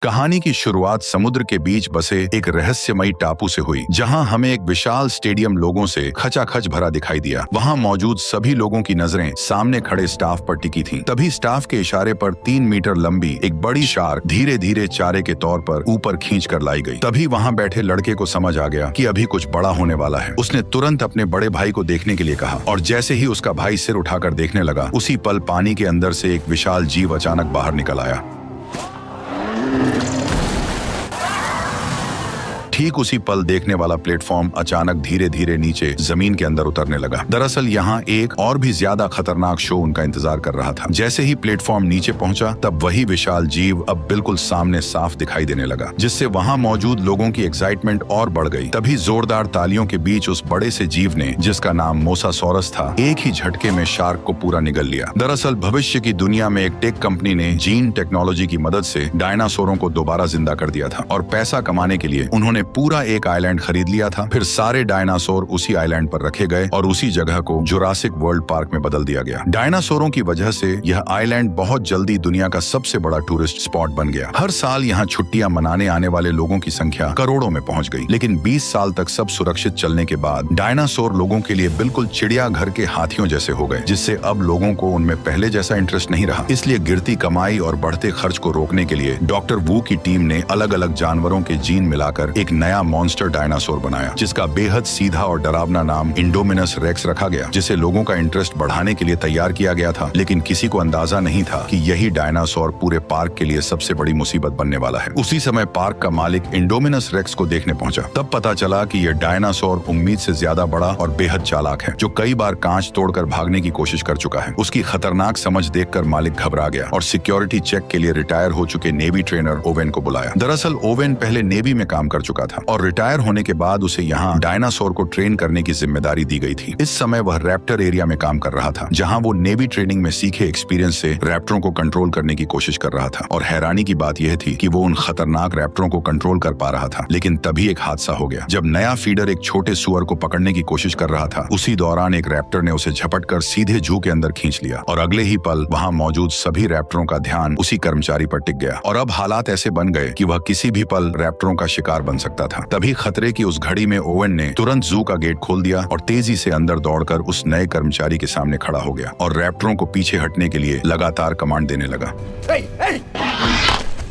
कहानी की शुरुआत समुद्र के बीच बसे एक रहस्यमयी टापू से हुई, जहां हमें एक विशाल स्टेडियम लोगों से खचाखच भरा दिखाई दिया। वहां मौजूद सभी लोगों की नजरें सामने खड़े स्टाफ पर टिकी थीं। तभी स्टाफ के इशारे पर 3 मीटर लंबी एक बड़ी शार्क धीरे धीरे चारे के तौर पर ऊपर खींच कर लाई गई। तभी वहां बैठे लड़के को समझ आ गया कि अभी कुछ बड़ा होने वाला है। उसने तुरंत अपने बड़े भाई को देखने के लिए कहा और जैसे ही उसका भाई सिर उठाकर देखने लगा, उसी पल पानी के अंदर से एक विशाल जीव अचानक बाहर निकल आया। ठीक उसी पल देखने वाला प्लेटफॉर्म अचानक धीरे धीरे नीचे जमीन के अंदर उतरने लगा। दरअसल यहाँ एक और भी ज्यादा खतरनाक शो उनका इंतजार कर रहा था। जैसे ही प्लेटफॉर्म नीचे पहुंचा, तब वही विशाल जीव अब बिल्कुल सामने साफ दिखाई देने लगा, जिससे वहां मौजूद लोगों की एक्साइटमेंट और बढ़ गई। तभी जोरदार तालियों के बीच उस बड़े से जीव ने, जिसका नाम मोसासॉरस था, एक ही झटके में शार्क को पूरा निगल लिया। दरअसल भविष्य की दुनिया में एक टेक कंपनी ने जीन टेक्नोलॉजी की मदद से डायनासोरों को दोबारा जिंदा कर दिया था और पैसा कमाने के लिए उन्होंने पूरा एक आइलैंड खरीद लिया था। फिर सारे डायनासोर उसी आइलैंड पर रखे गए और उसी जगह को जुरासिक वर्ल्ड पार्क में बदल दिया गया। डायनासोरों की वजह से यह आइलैंड बहुत जल्दी दुनिया का सबसे बड़ा टूरिस्ट स्पॉट बन गया। हर साल यहाँ छुट्टियां मनाने आने वाले लोगों की संख्या करोड़ों में पहुंच गई। लेकिन 20 साल तक सब सुरक्षित चलने के बाद डायनासोर लोगों के लिए बिल्कुल चिड़ियाघर के हाथियों जैसे हो गए, जिससे अब लोगों को उनमें पहले जैसा इंटरेस्ट नहीं रहा। इसलिए गिरती कमाई और बढ़ते खर्च को रोकने के लिए डॉक्टर वू की टीम ने अलग अलग जानवरों के जीन मिलाकर एक नया मॉन्स्टर डायनासोर बनाया, जिसका बेहद सीधा और डरावना नाम इंडोमिनस रेक्स रखा गया, जिसे लोगों का इंटरेस्ट बढ़ाने के लिए तैयार किया गया था। लेकिन किसी को अंदाजा नहीं था कि यही डायनासोर पूरे पार्क के लिए सबसे बड़ी मुसीबत बनने वाला है। उसी समय पार्क का मालिक इंडोमिनस रेक्स को देखने पहुंचा। तब पता चला कि यह डायनासोर उम्मीद से ज्यादा बड़ा और बेहद चालाक है, जो कई बार कांच तोड़कर भागने की कोशिश कर चुका है। उसकी खतरनाक समझ देखकर मालिक घबरा गया और सिक्योरिटी चेक के लिए रिटायर हो चुके नेवी ट्रेनर ओवेन को बुलाया। दरअसल ओवेन पहले नेवी में काम कर चुका था और रिटायर होने के बाद उसे यहाँ डायनासोर को ट्रेन करने की जिम्मेदारी दी गई थी। इस समय वह रैप्टर एरिया में काम कर रहा था, जहाँ वो नेवी ट्रेनिंग में सीखे एक्सपीरियंस से रैप्टरों को कंट्रोल करने की कोशिश कर रहा था। और हैरानी की बात यह थी कि वो उन खतरनाक रैप्टरों को कंट्रोल कर पा रहा था। लेकिन तभी एक हादसा हो गया। जब नया फीडर एक छोटे सुअर को पकड़ने की कोशिश कर रहा था, उसी दौरान एक रैप्टर ने उसे झपटकर सीधे जू के अंदर खींच लिया और अगले ही पल वहाँ मौजूद सभी रैप्टरों का ध्यान उसी कर्मचारी पर टिक गया। और अब हालात ऐसे बन गए कि वह किसी भी पल रैप्टरों का शिकार बन सकता था। तभी खतरे की उस घड़ी में ओवेन ने तुरंत जू का गेट खोल दिया और तेजी से अंदर दौड़कर उस नए कर्मचारी के सामने खड़ा हो गया और रैप्टरों को पीछे हटने के लिए लगातार कमांड देने लगा।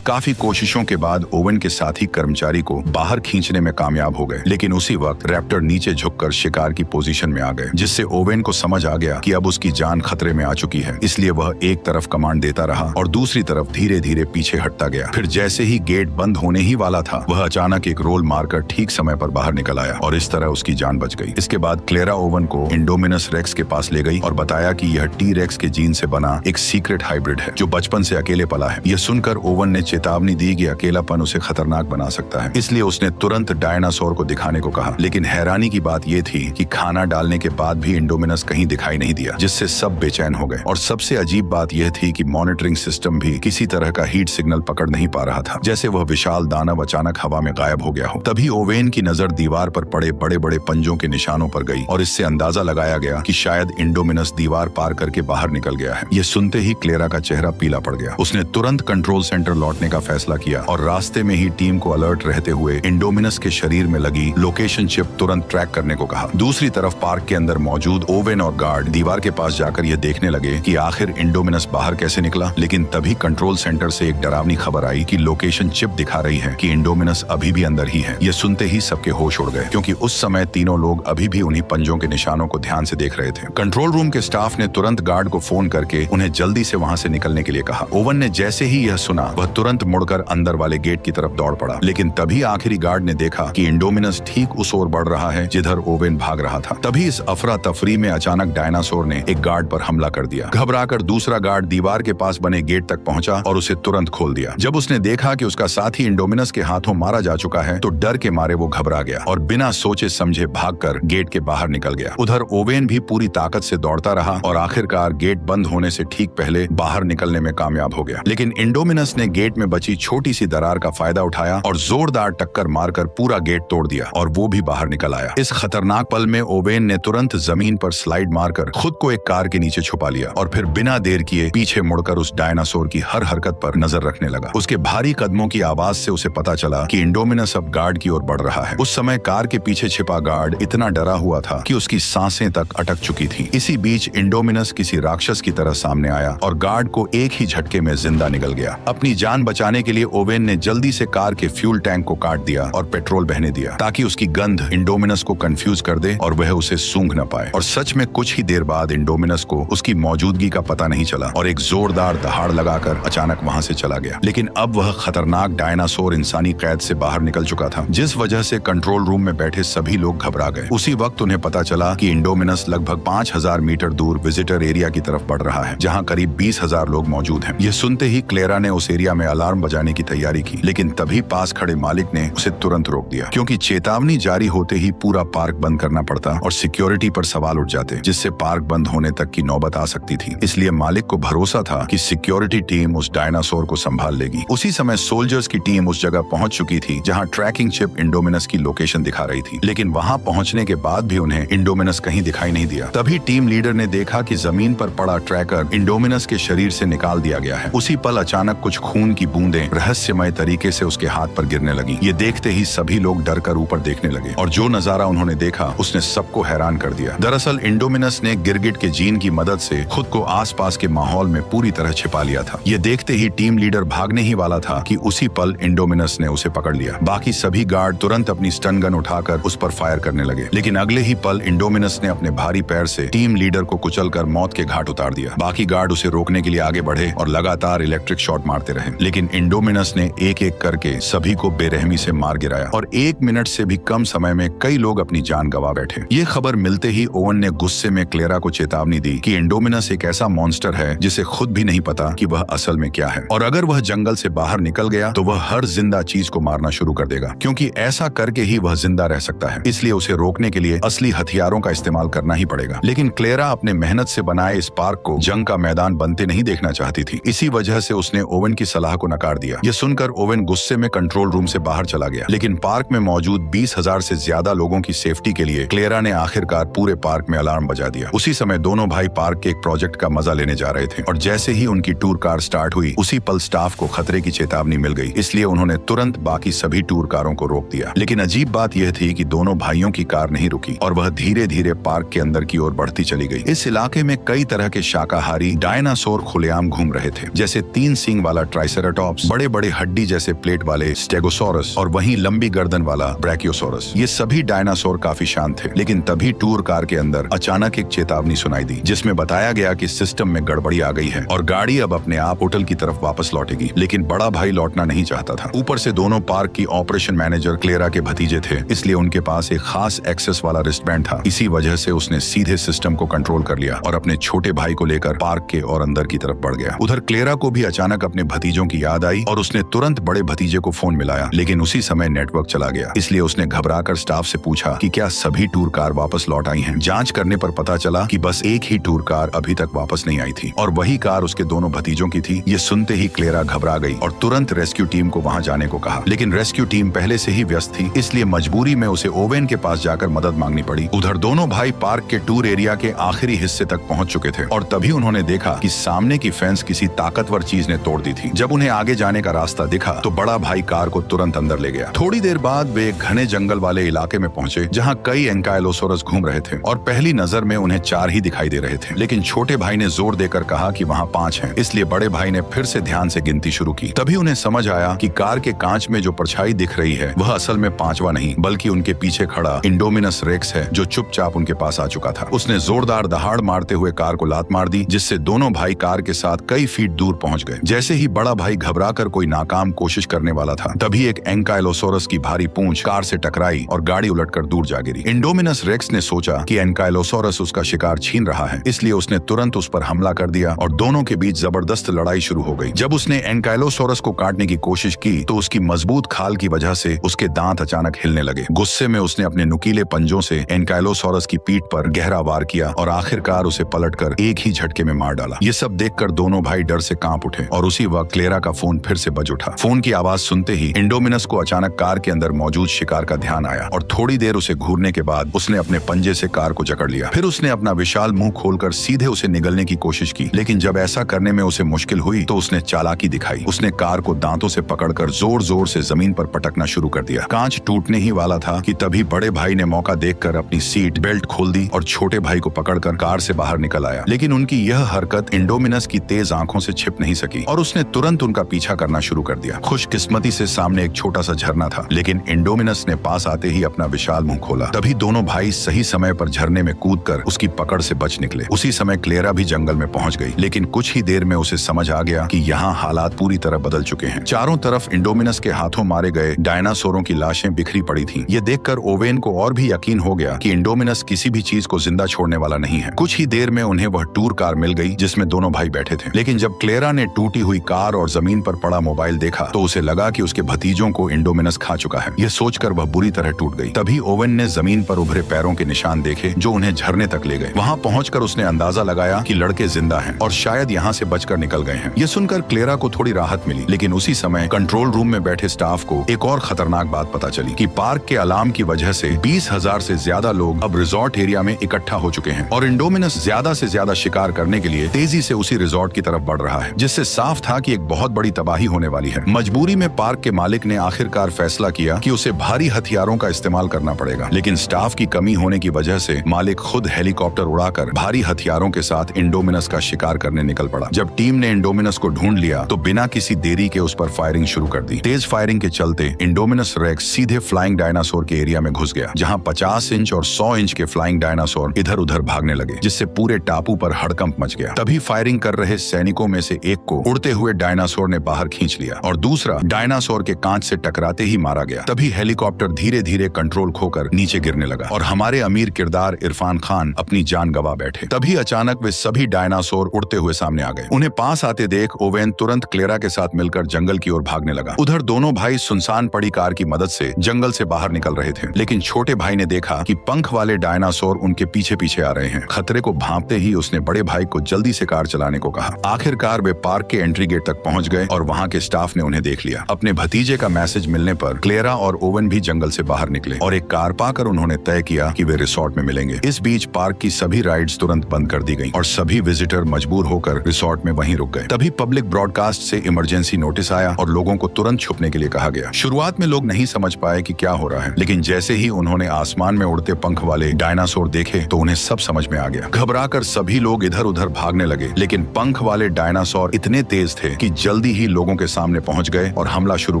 काफी कोशिशों के बाद ओवेन के साथी कर्मचारी को बाहर खींचने में कामयाब हो गए। लेकिन उसी वक्त रैप्टर नीचे झुककर शिकार की पोजीशन में आ गए, जिससे ओवेन को समझ आ गया कि अब उसकी जान खतरे में आ चुकी है। इसलिए वह एक तरफ कमांड देता रहा और दूसरी तरफ धीरे धीरे पीछे हटता गया। फिर जैसे ही गेट बंद होने ही वाला था, वह अचानक एक रोल मारकर ठीक समय पर बाहर निकल आया और इस तरह उसकी जान बच गई। इसके बाद क्लेरा ओवेन को इंडोमिनस रेक्स के पास ले गई और बताया कि यह टी रेक्स के जीन से बना एक सीक्रेट हाइब्रिड है, जो बचपन से अकेले पला है। यह सुनकर ओवेन ने चेतावनी दी कि अकेलापन उसे खतरनाक बना सकता है, इसलिए उसने तुरंत डायनासोर को दिखाने को कहा। लेकिन हैरानी की बात यह थी कि खाना डालने के बाद भी इंडोमिनस कहीं दिखाई नहीं दिया, जिससे सब बेचैन हो गए। और सबसे अजीब बात यह थी कि मॉनिटरिंग सिस्टम भी किसी तरह का हीट सिग्नल पकड़ नहीं पा रहा था, जैसे वह विशाल दानव अचानक हवा में गायब हो गया हो। तभी ओवेन की नजर दीवार पर पड़े बड़े बड़े पंजों के निशानों पर गई और इससे अंदाजा लगाया गया कि शायद इंडोमिनस दीवार पार करके बाहर निकल गया है। यह सुनते ही क्लेरा का चेहरा पीला पड़ गया। उसने तुरंत कंट्रोल सेंटर लौटने का फैसला किया और रास्ते में ही टीम को अलर्ट रहते हुए इंडोमिनस के शरीर में लगी लोकेशन चिप तुरंत ट्रैक करने को कहा। दूसरी तरफ पार्क के अंदर मौजूद ओवेन और गार्ड दीवार के पास जाकर ये देखने लगे कि आखिर इंडोमिनस बाहर कैसे निकला। लेकिन तभी कंट्रोल सेंटर से एक डरावनी खबर आई कि लोकेशन चिप दिखा रही है कि इंडोमिनस अभी भी अंदर ही है। ये सुनते ही सबके होश उड़ गए, क्योंकि उस समय तीनों लोग अभी भी उन्हीं पंजों के निशानों को ध्यान से देख रहे थे। कंट्रोल रूम के स्टाफ ने तुरंत गार्ड को फोन करके उन्हें जल्दी से वहां से निकलने के लिए कहा। ओवेन ने जैसे ही यह सुना, वह तुरंत मुड़कर अंदर वाले गेट की तरफ दौड़ पड़ा। लेकिन तभी आखिरी गार्ड ने देखा कि इंडोमिनस ठीक उस ओर बढ़ रहा है जिधर ओवेन भाग रहा था। तभी इस अफरा तफरी में अचानक डायनासोर ने एक गार्ड पर हमला कर दिया। घबराकर दूसरा गार्ड दीवार के पास बने गेट तक पहुंचा और उसे तुरंत खोल दिया। जब उसने देखा कि उसका साथी इंडोमिनस के हाथों मारा जा चुका है, तो डर के मारे वो घबरा गया और बिना सोचे समझे भागकर गेट के बाहर निकल गया। उधर ओवेन भी पूरी ताकत से दौड़ता रहा और आखिरकार गेट बंद होने से ठीक पहले बाहर निकलने में कामयाब हो गया। लेकिन इंडोमिनस ने गेट में बची छोटी सी दरार का फायदा उठाया और जोरदार टक्कर मारकर पूरा गेट तोड़ दिया और वो भी बाहर निकल आया। इस खतरनाक पल में ओवेन ने तुरंत जमीन पर स्लाइड मारकर खुद को एक कार के नीचे छुपा लिया और फिर बिना देर किए पीछे मुड़कर उस डायनासोर की हर हरकत पर नजर रखने लगा। उसके भारी कदमों की आवाज से उसे पता चला कि इंडोमिनस अब गार्ड की ओर बढ़ रहा है। उस समय कार के पीछे छिपा गार्ड इतना डरा हुआ था कि उसकी सांसें तक अटक चुकी थी। इसी बीच इंडोमिनस किसी राक्षस की तरह सामने आया और गार्ड को एक ही झटके में जिंदा निगल गया। अपनी जान बचाने के लिए ओवेन ने जल्दी से कार के फ्यूल टैंक को काट दिया और पेट्रोल बहने दिया ताकि उसकी गंध इंडोमिनस को कंफ्यूज कर दे और वह उसे सूंघ न पाए। और सच में कुछ ही देर बाद इंडोमिनस को उसकी मौजूदगी का पता नहीं चला और एक जोरदार दहाड़ लगाकर अचानक वहां से चला गया। लेकिन अब वह खतरनाक डायनासोर इंसानी कैद से बाहर निकल चुका था, जिस वजह से कंट्रोल रूम में बैठे सभी लोग घबरा गए। उसी वक्त उन्हें पता चला कि इंडोमिनस लगभग 5000 मीटर दूर विजिटर एरिया की तरफ बढ़ रहा है, जहां करीब 20,000 लोग मौजूद हैं। यह सुनते ही क्लेरा ने उस एरिया में अलार्म बजाने की तैयारी की, लेकिन तभी पास खड़े मालिक ने उसे तुरंत रोक दिया, क्योंकि चेतावनी जारी होते ही पूरा पार्क बंद करना पड़ता और सिक्योरिटी पर सवाल उठ जाते, जिससे पार्क बंद होने तक की नौबत आ सकती थी। इसलिए मालिक को भरोसा था कि सिक्योरिटी टीम उस डायनासोर को संभाल लेगी। उसी समय सोल्जर्स की टीम उस जगह पहुंच चुकी थी जहां ट्रैकिंग चिप इंडोमिनस की लोकेशन दिखा रही थी, लेकिन वहां पहुंचने के बाद भी उन्हें इंडोमिनस कहीं दिखाई नहीं दिया। तभी टीम लीडर ने देखा कि जमीन पर पड़ा ट्रैकर इंडोमिनस के शरीर से निकाल दिया गया है। उसी पल अचानक कुछ खून की बूंदें रहस्यमय तरीके से उसके हाथ पर गिरने लगी। ये देखते ही सभी लोग डर कर ऊपर देखने लगे और जो नजारा उन्होंने देखा उसने सबको हैरान कर दिया। दरअसल इंडोमिनस ने गिरगिट के जीन की मदद से खुद को आसपास के माहौल में पूरी तरह छिपा लिया था। ये देखते ही टीम लीडर भागने ही वाला था कि उसी पल इंडोमिनस ने उसे पकड़ लिया। बाकी सभी गार्ड तुरंत अपनी स्टन गन उठाकर उस पर फायर करने लगे, लेकिन अगले ही पल इंडोमिनस ने अपने भारी पैर से टीम लीडर को कुचलकर मौत के घाट उतार दिया। बाकी गार्ड उसे रोकने के लिए आगे बढ़े और लगातार इलेक्ट्रिक शॉट मारते रहे, लेकिन इंडोमिनस ने एक एक करके सभी को बेरहमी से मार गिराया और 1 मिनट से भी कम समय में कई लोग अपनी जान गंवा बैठे। ये खबर मिलते ही ओवन ने गुस्से में क्लेरा को चेतावनी दी कि इंडोमिनस एक ऐसा मॉन्स्टर है जिसे खुद भी नहीं पता कि वह असल में क्या है, और अगर वह जंगल से बाहर निकल गया तो वह हर जिंदा चीज को मारना शुरू कर देगा, क्योंकि ऐसा करके ही वह जिंदा रह सकता है। इसलिए उसे रोकने के लिए असली हथियारों का इस्तेमाल करना ही पड़ेगा। लेकिन क्लेरा अपने मेहनत से बनाए इस पार्क को जंग का मैदान बनते नहीं देखना चाहती थी। इसी वजह से उसने ओवन की सलाह को नकार दिया। यह सुनकर ओवन गुस्से में कंट्रोल रूम से बाहर चला गया, लेकिन पार्क में मौजूद 20,000 से ज्यादा लोगों की सेफ्टी के लिए क्लेरा ने आखिरकार पूरे पार्क में अलार्म बजा दिया। उसी समय दोनों भाई पार्क के एक प्रोजेक्ट का मजा लेने जा रहे थे और जैसे ही उनकी टूर कार स्टार्ट हुई उसी पल स्टाफ को खतरे की चेतावनी मिल गई। इसलिए उन्होंने तुरंत बाकी सभी टूर कारों को रोक दिया। लेकिन अजीब बात यह थी कि दोनों भाइयों की कार नहीं रुकी और वह धीरे धीरे पार्क के अंदर की ओर बढ़ती चली गई। इस इलाके में कई तरह के शाकाहारी डायनासोर खुलेआम घूम रहे थे, जैसे 3 सींग वाला ट्राइसेराटॉप्स, बड़े बड़े हड्डी जैसे प्लेट वाले स्टेगोसोरस और वहीं लंबी गर्दन वाला ब्रैकियोसोरस। ये सभी डायनासोर काफी शांत थे, लेकिन तभी टूर कार के अंदर अचानक एक चेतावनी सुनाई दी, जिसमें बताया गया कि सिस्टम में गड़बड़ी आ गई है और गाड़ी अब अपने आप होटल की तरफ वापस लौटेगी। लेकिन बड़ा भाई लौटना नहीं चाहता था। ऊपर से दोनों पार्क की ऑपरेशन मैनेजर क्लेरा के भतीजे थे, इसलिए उनके पास एक खास एक्सेस वाला रिस्टबैंड था। इसी वजह से उसने सीधे सिस्टम को कंट्रोल कर लिया और अपने छोटे भाई को लेकर पार्क के और अंदर की तरफ बढ़ गया। उधर क्लेरा को भी अचानक अपने भतीजों की याद आई और उसने तुरंत बड़े भतीजे को फोन मिलाया, लेकिन उसी समय नेटवर्क चला गया। इसलिए उसने घबराकर स्टाफ से पूछा कि क्या सभी टूर कार वापस लौट आई हैं। जांच करने पर पता चला कि बस एक ही टूर कार अभी तक वापस नहीं आई थी और वही कार उसके दोनों भतीजों की थी। ये सुनते ही क्लेरा घबरा गई और तुरंत रेस्क्यू टीम को वहां जाने को कहा, लेकिन रेस्क्यू टीम पहले से ही व्यस्त थी, इसलिए मजबूरी में उसे ओवेन के पास जाकर मदद मांगनी पड़ी। उधर दोनों भाई पार्क के टूर एरिया के आखिरी हिस्से तक पहुंच चुके थे और तभी उन्होंने देखा कि सामने की फेंस किसी ताकतवर चीज ने तोड़ दी थी। जब उन्हें आगे जाने का रास्ता दिखा तो बड़ा भाई कार को तुरंत अंदर ले गया। थोड़ी देर बाद वे एक घने जंगल वाले इलाके में पहुंचे जहां कई एंकाइलोसोरस घूम रहे थे और पहली नजर में उन्हें 4 ही दिखाई दे रहे थे, लेकिन छोटे भाई ने जोर देकर कहा कि वहां 5 हैं। इसलिए बड़े भाई ने फिर से ध्यान से गिनती शुरू की। तभी उन्हें समझ आया कि कार के कांच में जो परछाई दिख रही है वह असल में 5वां नहीं बल्कि उनके पीछे खड़ा इंडोमिनस रेक्स है, जो चुपचाप उनके पास आ चुका था। उसने जोरदार दहाड़ मारते हुए कार को लात मार दी, जिससे दोनों भाई कार के साथ कई फीट दूर पहुंच गए। जैसे ही बड़ा भाई घबराकर कोई नाकाम कोशिश करने वाला था, तभी एक एंकाइलोसोरस की भारी पूंछ कार से टकराई और गाड़ी उलटकर दूर जा गिरी। इंडोमिनस रेक्स ने सोचा कि एंकाइलोसोरस उसका शिकार छीन रहा है, इसलिए उसने तुरंत उस पर हमला कर दिया और दोनों के बीच जबरदस्त लड़ाई शुरू हो गई। जब उसने एंकाइलोसोरस को काटने की कोशिश की तो उसकी मजबूत खाल की वजह से उसके दांत अचानक हिलने लगे। गुस्से में उसने अपने नुकीले पंजों से एंकाइलोसोरस की पीठ पर गहरा वार किया और आखिरकार उसे पलटकर एक ही झटके में मार डाला। ये सब देखकर दोनों भाई डर से कांप उठे और उसी वक्त क्लेरा का फोन फिर से बज उठा। फोन की आवाज सुनते ही इंडोमिनस को अचानक कार के अंदर मौजूद शिकार का ध्यान आया और थोड़ी देर उसे घूरने के बाद उसने अपने पंजे से कार को जकड़ लिया। फिर उसने अपना विशाल मुंह खोलकर सीधे उसे निगलने की कोशिश की, लेकिन जब ऐसा करने में उसे मुश्किल हुई तो उसने चालाकी दिखाई। उसने कार को दांतों से पकड़कर जोर जोर से जमीन पर पटकना शुरू कर दिया। कांच टूटने ही वाला था कि तभी बड़े भाई ने मौका देखकर अपनी सीट बेल्ट खोल दी और छोटे भाई को पकड़कर कार से बाहर निकल आया। लेकिन उनकी यह हरकत इंडोमिनस की तेज आंखों से छिप नहीं सकी और उसने तुरंत उनका पीछा करना शुरू कर दिया। खुशकिस्मती से सामने एक छोटा सा झरना था, लेकिन इंडोमिनस ने पास आते ही अपना विशाल मुंह खोला। तभी दोनों भाई सही समय पर झरने में कूदकर उसकी पकड़ से बच निकले। उसी समय क्लेरा भी जंगल में पहुंच गई, लेकिन कुछ ही देर में उसे समझ आ गया कि यहाँ हालात पूरी तरह बदल चुके हैं। चारों तरफ इंडोमिनस के हाथों मारे गए डायनासोरों की लाशें बिखरी पड़ी थीं। ये देखकर ओवेन को और भी यकीन हो गया कि इंडोमिनस किसी भी चीज को जिंदा छोड़ने वाला नहीं है। कुछ ही देर में उन्हें वह टूर कार मिल गई जिसमें दोनों भाई बैठे थे। लेकिन जब क्लेरा ने टूटी हुई कार और जमीन पर पड़ा मोबाइल देखा तो उसे लगा कि उसके भतीजों को इंडोमिनस खा चुका है। यह सोचकर वह बुरी तरह टूट गई। तभी ओवेन ने जमीन पर उभरे पैरों के निशान देखे जो उन्हें झरने तक ले गए। वहां पहुंचकर उसने अंदाजा लगाया कि लड़के जिंदा हैं और शायद यहाँ से बचकर निकल गए हैं। यह सुनकर क्लेरा को थोड़ी राहत मिली, लेकिन उसी समय कंट्रोल रूम में बैठे स्टाफ को एक और खतरनाक बात पता चली कि पार्क के अलार्म की वजह से 20,000 से ज्यादा लोग अब रिजॉर्ट एरिया में इकट्ठा हो चुके हैं और इंडोमिनस ज्यादा से ज्यादा शिकार करने के लिए तेजी से उसी रिजॉर्ट की तरफ बढ़ रहा है, जिससे साफ था कि एक बहुत बड़ी तबाही होने वाली है। मजबूरी में पार्क के मालिक ने आखिरकार फैसला किया कि उसे भारी हथियारों का इस्तेमाल करना पड़ेगा, लेकिन स्टाफ की कमी होने की वजह से मालिक खुद हेलीकॉप्टर उड़ाकर भारी हथियारों के साथ इंडोमिनस का शिकार करने निकल पड़ा। जब टीम ने इंडोमिनस को ढूंढ लिया तो बिना किसी देरी के उस पर फायरिंग शुरू कर दी। तेज फायरिंग के चलते इंडोमिनस रेक्स सीधे फ्लाइंग डायनासोर के एरिया में घुस गया, जहां 50 इंच और 100 इंच के फ्लाइंग डायनासोर इधर उधर भागने लगे, जिससे पूरे टापू पर हड़कंप मच गया। तभी फायरिंग कर रहे सैनिकों में से एक को उड़ते हुए डायनासोर ने बाहर खींच लिया और दूसरा डायनासोर के कांच से टकराते ही मारा गया। तभी हेलीकॉप्टर धीरे धीरे कंट्रोल खोकर नीचे गिरने लगा और हमारे अमीर किरदार इरफान खान अपनी जान गंवा बैठे। तभी अचानक वे सभी डायनासोर उड़ते हुए सामने आ गए। उन्हें पास आते देख ओवेन तुरंत क्लेरा के साथ मिलकर जंगल की ओर भागने लगा। उधर दोनों भाई सुनसान पड़ी कार की मदद से जंगल से बाहर निकल रहे थे, लेकिन छोटे भाई ने देखा कि पंख वाले डायनासोर उनके पीछे पीछे आ रहे हैं। खतरे को भांपते ही उसने बड़े भाई को जल्दी से कार चलाने को कहा। आखिरकार वे पार्क के एंट्री गेट तक पहुंच गए और वहां के स्टाफ ने उन्हें देख लिया। अपने भतीजे का मैसेज मिलने पर क्लेरा और ओवेन भी जंगल से बाहर निकले और एक कार पाकर उन्होंने तय किया कि वे रिसोर्ट में मिलेंगे। इस बीच पार्क की सभी राइड्स तुरंत बंद कर दी गईं और सभी विजिटर मजबूर होकर रिसोर्ट में वहीं रुक गए। तभी पब्लिक ब्रॉडकास्ट से इमरजेंसी नोटिस आया और लोगों को तुरंत छुपने के लिए कहा गया। शुरुआत में लोग नहीं समझ पाए कि क्या हो रहा है, लेकिन जैसे ही उन्होंने आसमान में उड़ते पंख वाले डायनासोर देखे तो उन्हें सब समझ में आ गया। घबराकर सभी लोग इधर उधर भागने लगे, लेकिन पंख वाले डायनासोर इतने तेज थे कि जल्दी ही लोगों के सामने पहुंच गए और हमला शुरू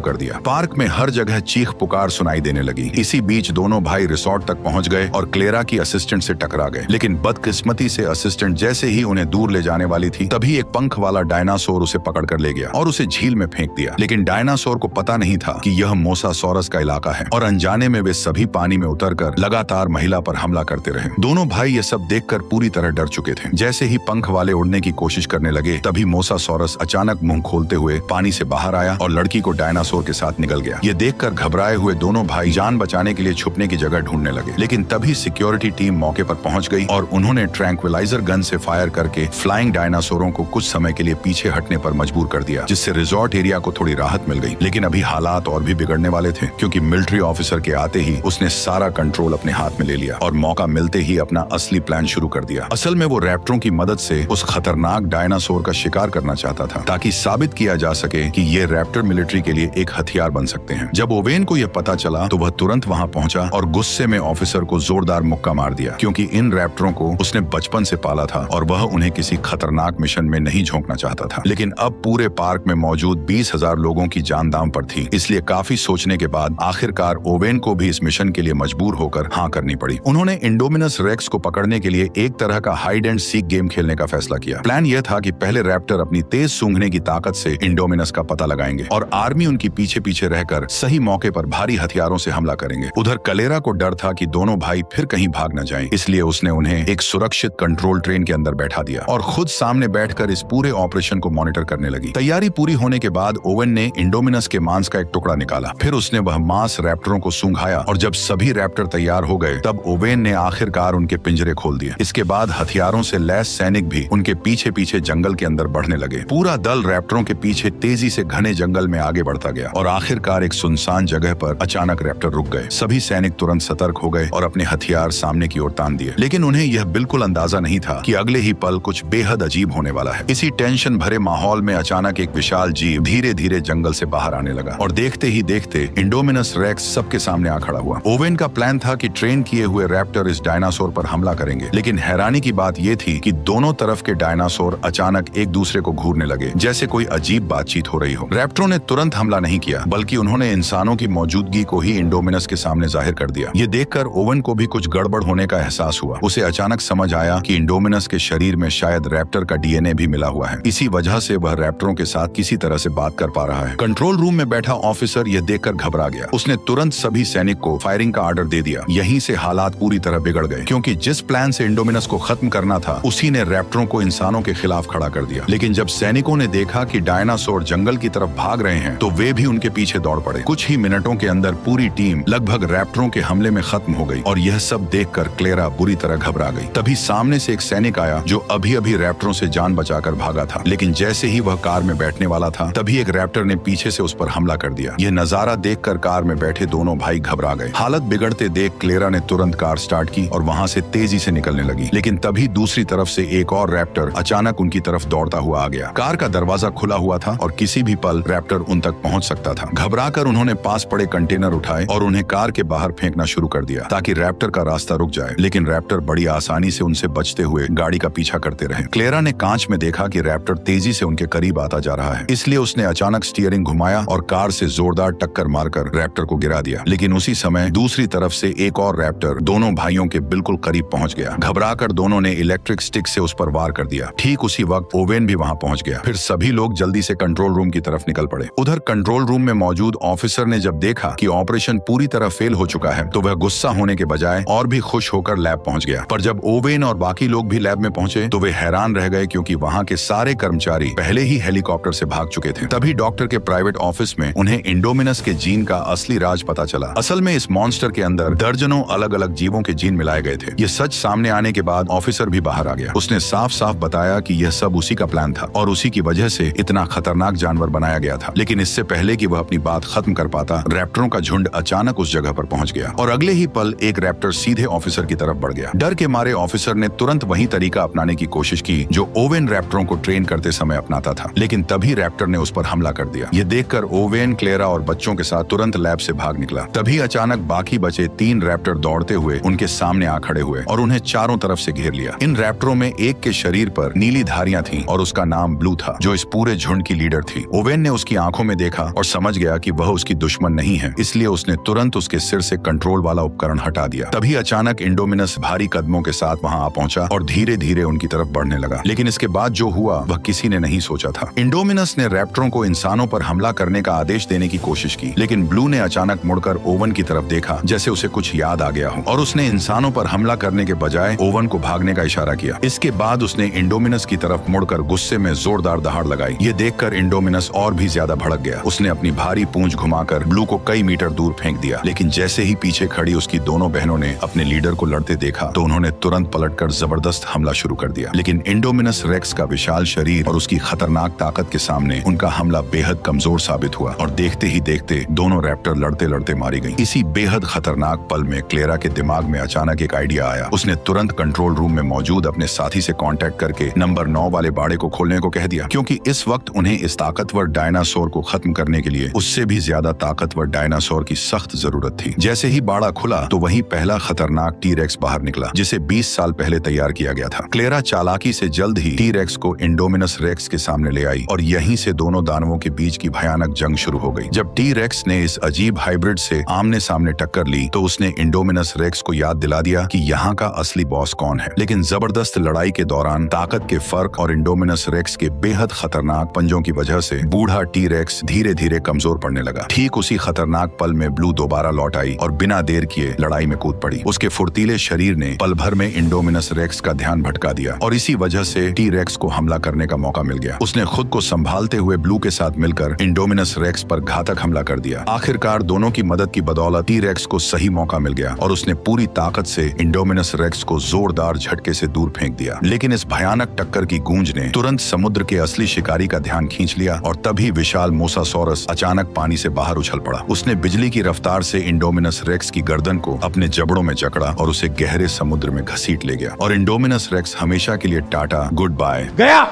कर दिया। पार्क में हर जगह चीख पुकार सुनाई देने लगी। इसी बीच दोनों भाई रिसोर्ट तक पहुंच गए और क्लेरा की असिस्टेंट से टकरा गए, लेकिन बदकिस्मती से असिस्टेंट जैसे ही उन्हें दूर ले जाने वाली थी तभी एक पंख वाला डायनासोर उसे पकड़कर ले गया और उसे झील में फेंक दिया। लेकिन डायनासोर को पता नहीं था कि यह मोसासोरस का इलाका है और अनजाने में वे सभी पानी में उतरकर लगातार महिला पर हमला करते रहे। दोनों भाई ये सब देखकर पूरी तरह डर चुके थे। जैसे ही पंख वाले उड़ने की कोशिश करने लगे तभी मोसासोरस अचानक मुंह खोलते हुए पानी से बाहर आया और लड़की को डायनासोर के साथ निगल गया। ये देखकर घबराए हुए दोनों भाई जान बचाने के लिए छुपने की जगह ढूंढने लगे, लेकिन तभी सिक्योरिटी टीम मौके पर पहुंच गई और उन्होंने ट्रैंक्विलाइजर गन से फायर करके फ्लाइंग डायनासोरों को कुछ समय के लिए पीछे हटने पर मजबूर कर दिया, जिससे रिजॉर्ट एरिया को थोड़ी राहत मिल गई। लेकिन अभी हालात और भी बिगड़ने वाले थे, क्योंकि मिलिट्री ऑफिसर के आते ही उसने सारा कंट्रोल अपने हाथ में ले लिया और मौका मिलते ही अपना असली प्लान शुरू कर दिया। असल में वो रैप्टरों की मदद से उस खतरनाक डायनासोर का शिकार करना चाहता था, ताकि साबित किया जा सके कि ये रैप्टर मिलिट्री के लिए एक हथियार बन सकते हैं। जब ओवेन को यह पता चला तो वह तुरंत वहां पहुंचा और गुस्से में ऑफिसर को जोरदार मुक्का मार दिया, क्योंकि इन रैप्टरों को उसने बचपन से पाला था और वह उन्हें किसी खतरनाक मिशन में नहीं झोंकना चाहता था। लेकिन अब पूरे पार्क में मौजूद 20,000 लोगों की जान दांव पर थी, इसलिए काफी सोचने के बाद आखिरकार ओवेन को भी इस मिशन के लिए मजबूर होकर हाँ करनी पड़ी। उन्होंने इंडोमिनस रेक्स को पकड़ने के लिए एक तरह का हाइड एंड सीक गेम खेलने का फैसला किया। प्लान यह था कि पहले रैप्टर अपनी तेज सूंघने की ताकत से इंडोमिनस का पता लगाएंगे और आर्मी उनकी पीछे पीछे रहकर सही मौके पर भारी हथियारों से हमला करेंगे। उधर कलेरा को डर था कि दोनों भाई फिर कहीं भाग न जाएं, इसलिए उसने उन्हें एक सुरक्षित कंट्रोल ट्रेन के अंदर बैठा दिया और खुद सामने बैठकर इस पूरे ऑपरेशन को मॉनिटर करने लगी। तैयारी पूरी होने के बाद ओवेन ने इंडोमिनस के मांस का एक टुकड़ा निकाला, फिर उसने वह मांस रैप्टरों को सूंघाया और जब सभी रैप्टर तैयार हो गए तब ओवेन ने आखिरकार उनके पिंजरे खोल दिए। इसके बाद हथियारों से लैस सैनिक भी उनके पीछे पीछे जंगल के अंदर बढ़ने लगे। पूरा दल रैप्टरों के पीछे तेजी से घने जंगल में आगे बढ़ता गया और आखिरकार एक सुनसान जगह पर अचानक रैप्टर रुक गए। सभी सैनिक तुरंत सतर्क हो गए और अपने हथियार सामने की ओर तान दिए, लेकिन उन्हें यह बिल्कुल अंदाजा नहीं था कि अगले ही पल कुछ बेहद अजीब होने वाला है। इसी टेंशन भरे माहौल में अचानक एक विशाल जीव धीरे धीरे जंगल से बाहर आने लगा और देखते ही देखते इंडोमिनस रेक्स सबके सामने आ खड़ा हुआ। ओवेन का प्लान था कि ट्रेन किए हुए रैप्टर इस डायनासोर पर हमला करेंगे, लेकिन हैरानी की बात यह थी कि दोनों तरफ के डायनासोर अचानक एक दूसरे को घूरने लगे, जैसे कोई अजीब बातचीत हो रही हो। रैप्टरों ने तुरंत हमला नहीं किया, बल्कि उन्होंने इंसानों की मौजूदगी को ही इंडोमिनस के सामने जाहिर कर दिया। ये देखकर ओवेन को भी कुछ गड़बड़ होने का एहसास हुआ। उसे अचानक समझ आया कि इंडोमिनस के शरीर में शायद रैप्टर का डीएनए भी मिला हुआ है। इसी वजह से वह रैप्टरों के साथ किसी तरह से बात कर पा रहा है। कंट्रोल रूम में बैठा ऑफिसर यह देखकर घबरा गया। उसने तुरंत सभी सैनिक को फायरिंग का ऑर्डर दे दिया। यहीं से हालात पूरी तरह बिगड़ गए, क्योंकि जिस प्लान से इंडोमिनस को खत्म करना था, उसी ने रैप्टरों को इंसानों के खिलाफ खड़ा कर दिया। लेकिन जब सैनिकों ने देखा कि डायनासोर जंगल की तरफ भाग रहे हैं, तो वे भी उनके पीछे दौड़ पड़े। कुछ ही मिनटों के अंदर पूरी टीम लगभग रैप्टरों के हमले में खत्म हो गई और यह सब देखकर क्लेरा बुरी तरह घबरा गई। तभी सामने से एक सैनिक आया जो अभी अभी रैप्टरों से जान बचाकर भागा था, लेकिन जैसे ही वह कार में बैठने वाला था, तभी एक रैप्टर ने पीछे से उस पर हमला कर दिया। यह नजारा देखकर कार में बैठे दोनों भाई घबरा गए। हालत बिगड़ते देख क्लेरा ने तुरंत कार स्टार्ट की और वहां से तेजी से निकलने लगी, लेकिन तभी दूसरी तरफ से एक और रैप्टर अचानक उनकी तरफ दौड़ता हुआ आ गया। कार का दरवाजा खुला हुआ था और किसी भी पल रैप्टर उन तक पहुंच सकता था। घबराकर उन्होंने पास पड़े कंटेनर उठाए और उन्हें कार के बाहर फेंकना शुरू कर दिया ताकि रैप्टर का रास्ता रुक जाए, लेकिन रैप्टर बड़ी आसानी से उनसे बचते हुए गाड़ी का पीछा करते रहे। क्लेरा ने कांच में देखा कि रैप्टर तेजी से उनके करीब आता जा रहा है, इसलिए उसने अचानक स्टीयरिंग घुमाया और कार से जोरदार टक्कर मारकर रैप्टर को गिरा दिया। लेकिन उसी समय दूसरी तरफ से एक और रैप्टर दोनों भाइयों के बिल्कुल करीब पहुंच गया। घबराकर दोनों ने इलेक्ट्रिक स्टिक से उस पर वार कर दिया। ठीक उसी वक्त ओवेन भी वहां पहुंच गया। फिर सभी लोग जल्दी से कंट्रोल रूम की तरफ निकल पड़े। उधर कंट्रोल रूम में मौजूद ऑफिसर ने जब देखा कि ऑपरेशन पूरी तरह फेल हो चुका है, तो वह गुस्सा होने के बजाय और भी खुश होकर लैब पहुंच गया। पर जब ओवेन और बाकी लोग भी लैब में पहुंचे, तो वे हैरान रह गए, क्योंकि वहां के सारे कर्मचारी पहले ही हेलीकॉप्टर से भाग चुके थे। तभी डॉक्टर के प्राइवेट ऑफिस में उन्हें इंडोमिनस के जीन का असली राज पता चला। असल में इस मॉन्स्टर के अंदर दर्जनों अलग अलग जीवों के जीन मिलाए गए थे। ये सच सामने आने के बाद ऑफिसर भी बाहर आ गया। उसने साफ साफ बताया कि यह सब उसी का प्लान था और उसी की वजह से इतना खतरनाक जानवर बनाया गया था। लेकिन इससे पहले कि वह अपनी बात खत्म कर पाता, रैप्टरों का झुंड अचानक उस जगह पर पहुंच गया और अगले ही पल एक रैप्टर सीधे ऑफिसर की तरफ बढ़ गया। डर के मारे ऑफिसर ने तुरंत वही तरीका अपनाने की कोशिश की जो ओवेन रैप्टरों को ट्रेन करते समय अपनाता था, लेकिन तभी रैप्टर ने उस पर हमला कर दिया। ये देखकर ओवेन, क्लेरा और बच्चों के साथ तुरंत लैब से भाग निकला। तभी अचानक बाकी बचे 3 रैप्टर दौड़ते हुए उनके सामने आ खड़े हुए और उन्हें चारों तरफ से घेर लिया। इन रैप्टरों में एक के शरीर पर नीली धारियां थीं और उसका नाम ब्लू था, जो इस पूरे झुंड की लीडर थी। ओवेन ने उसकी आंखों में देखा और समझ गया कि वह उसकी दुश्मन नहीं है, इसलिए उसने तुरंत उसके सिर से कंट्रोल वाला उपकरण हटा दिया। तभी अचानक इंडोमिनस भारी कदमों के साथ वहां आ पहुंचा और धीरे धीरे उनकी तरफ बढ़ने लगा। लेकिन इसके बाद जो हुआ वह किसी ने नहीं सोचा था। इंडोमिनस ने रैप्टरों को इंसानों पर हमला करने का आदेश देने की कोशिश की, लेकिन ब्लू ने अचानक मुड़कर ओवन की तरफ देखा, जैसे उसे कुछ याद आ गया हो, और उसने इंसानों पर हमला करने के बजाय ओवन को भागने का इशारा किया। इसके बाद उसने इंडोमिनस की तरफ मुड़कर गुस्से में जोरदार दहाड़ लगाई। ये देखकर इंडोमिनस और भी ज्यादा भड़क गया। उसने अपनी भारी पूंछ घुमाकर ब्लू को कई मीटर दूर फेंक दिया, लेकिन जैसे ही पीछे खड़ी उसकी दोनों बहनों ने अपने लीडर को लड़ते देखा, तो उन्होंने तुरंत पलटकर जबरदस्त हमला शुरू कर दिया। लेकिन इंडोमिनस रेक्स का विशाल शरीर और उसकी खतरनाक ताकत के सामने उनका हमला बेहद कमजोर साबित हुआ और देखते ही देखते दोनों रैप्टर लड़ते लड़ते मारी गई। इसी बेहद खतरनाक पल में क्लेरा के दिमाग में अचानक एक आइडिया आया। उसने तुरंत कंट्रोल रूम में मौजूद अपने साथी से कांटेक्ट करके नंबर 9 वाले बाड़े को खोलने को कह दिया, क्योंकि इस वक्त उन्हें इस ताकतवर डायनासोर को खत्म करने के लिए उससे भी ज्यादा ताकतवर डायनासोर की सख्त जरूरत थी। जैसे ही बाड़ा खुला तो वहीं पहला खतरनाक टी-रेक्स बाहर निकला, जिसे 20 साल पहले तैयार किया गया था। क्लेरा चालाकी से जल्द ही टी-रेक्स को इंडोमिनस रेक्स के सामने ले आई और यहीं से दोनों दानवों के बीच की भयानक जंग शुरू हो गई। जब टी-रेक्स ने इस अजीब हाइब्रिड से आमने सामने टक्कर ली, तो उसने इंडोमिनस रेक्स को याद दिला दिया कि यहाँ का असली बॉस कौन है। लेकिन जबरदस्त लड़ाई के दौरान ताकत के फर्क और इंडोमिनस रेक्स के बेहद खतरनाक पंजों की वजह से बूढ़ा टी-रेक्स धीरे धीरे कमजोर पड़ने लगा। ठीक उसी खतरनाक पल में ब्लू दोबारा लौट आई और बिना देर किए लड़ाई में कूद पड़ी। उसके फुर्तीले शरीर ने पल भर में इंडोमिनस रेक्स का ध्यान भटका दिया और इसी वजह से टी-रेक्स को हमला करने का मौका मिल गया। उसने खुद को संभालते हुए ब्लू के साथ मिलकर इंडोमिनस रेक्स पर घातक हमला कर दिया। आखिरकार दोनों की मदद की बदौलत टी-रेक्स को सही मौका मिल गया और उसने पूरी ताकत से इंडोमिनस रेक्स को जोरदार झटके से दूर फेंक दिया। लेकिन इस भयानक टक्कर की गूंज ने तुरंत समुद्र के असली शिकारी का ध्यान खींच लिया और तभी विशाल मोसासॉरस अचानक पानी से बाहर उछल पड़ा। उसने बिजली की रफ्तार से इंडोमिनस रेक्स की गर्दन को अपने जबड़ों में जकड़ा और उसे गहरे समुद्र में घसीट ले गया। और इंडोमिनस रेक्स हमेशा के लिए टाटा गुड बाय गया।